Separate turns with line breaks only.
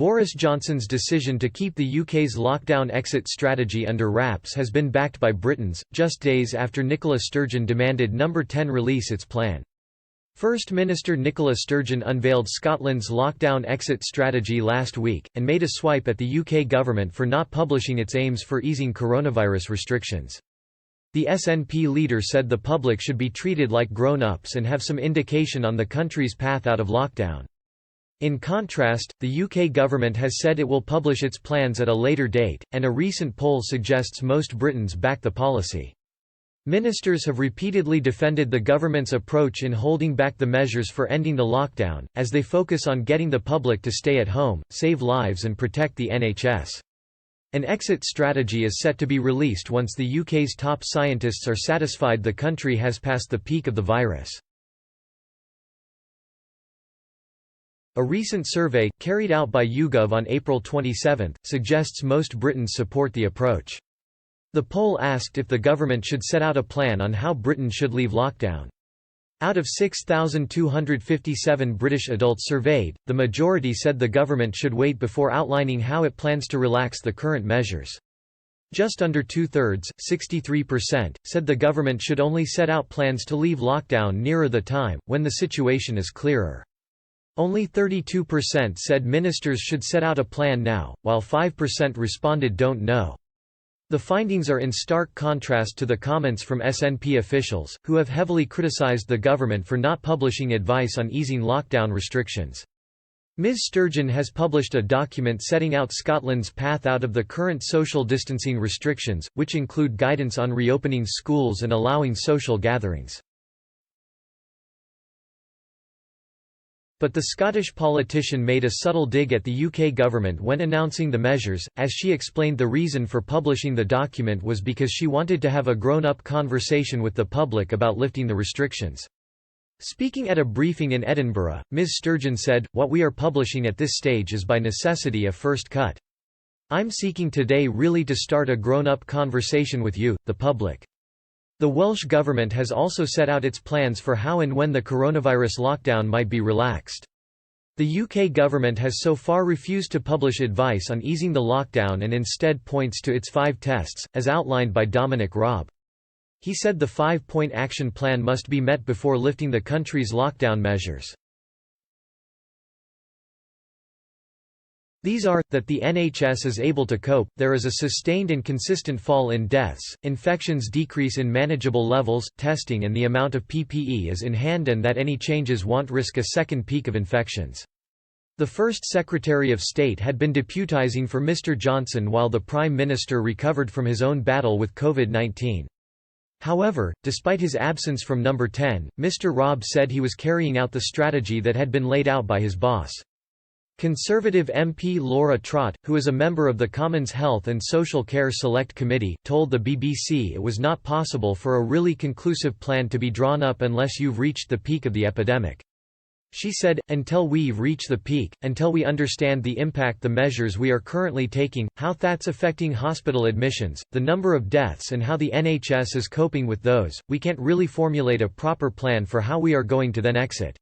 Boris Johnson's decision to keep the UK's lockdown exit strategy under wraps has been backed by Britons, just days after Nicola Sturgeon demanded No. 10 release its plan. First Minister Nicola Sturgeon unveiled Scotland's lockdown exit strategy last week, and made a swipe at the UK government for not publishing its aims for easing coronavirus restrictions. The SNP leader said the public should be treated like grown-ups and have some indication on the country's path out of lockdown. In contrast, the UK government has said it will publish its plans at a later date, and a recent poll suggests most Britons back the policy. Ministers have repeatedly defended the government's approach in holding back the measures for ending the lockdown, as they focus on getting the public to stay at home, save lives and protect the NHS. An exit strategy is set to be released once the UK's top scientists are satisfied the country has passed the peak of the virus. A recent survey, carried out by YouGov on April 27, suggests most Britons support the approach. The poll asked if the government should set out a plan on how Britain should leave lockdown. Out of 6,257 British adults surveyed, the majority said the government should wait before outlining how it plans to relax the current measures. Just under two-thirds, 63%, said the government should only set out plans to leave lockdown nearer the time, when the situation is clearer. Only 32% said ministers should set out a plan now, while 5% responded don't know. The findings are in stark contrast to the comments from SNP officials, who have heavily criticised the government for not publishing advice on easing lockdown restrictions. Ms Sturgeon has published a document setting out Scotland's path out of the current social distancing restrictions, which include guidance on reopening schools and allowing social gatherings. But the Scottish politician made a subtle dig at the UK government when announcing the measures, as she explained the reason for publishing the document was because she wanted to have a grown-up conversation with the public about lifting the restrictions. Speaking at a briefing in Edinburgh, Ms Sturgeon said, "What we are publishing at this stage is by necessity a first cut. I'm seeking today really to start a grown-up conversation with you, the public." The Welsh Government has also set out its plans for how and when the coronavirus lockdown might be relaxed. The UK Government has so far refused to publish advice on easing the lockdown and instead points to its 5 tests, as outlined by Dominic Raab. He said the 5-point action plan must be met before lifting the country's lockdown measures. These are, that the NHS is able to cope, there is a sustained and consistent fall in deaths, infections decrease in manageable levels, testing and the amount of PPE is in hand, and that any changes won't risk a second peak of infections. The first Secretary of State had been deputising for Mr Johnson while the Prime Minister recovered from his own battle with COVID-19. However, despite his absence from No. 10, Mr Raab said he was carrying out the strategy that had been laid out by his boss. Conservative MP Laura Trott, who is a member of the Commons Health and Social Care Select Committee, told the BBC it was not possible for a really conclusive plan to be drawn up unless you've reached the peak of the epidemic. She said, "Until we've reached the peak, until we understand the impact the measures we are currently taking, how that's affecting hospital admissions, the number of deaths and how the NHS is coping with those, we can't really formulate a proper plan for how we are going to then exit."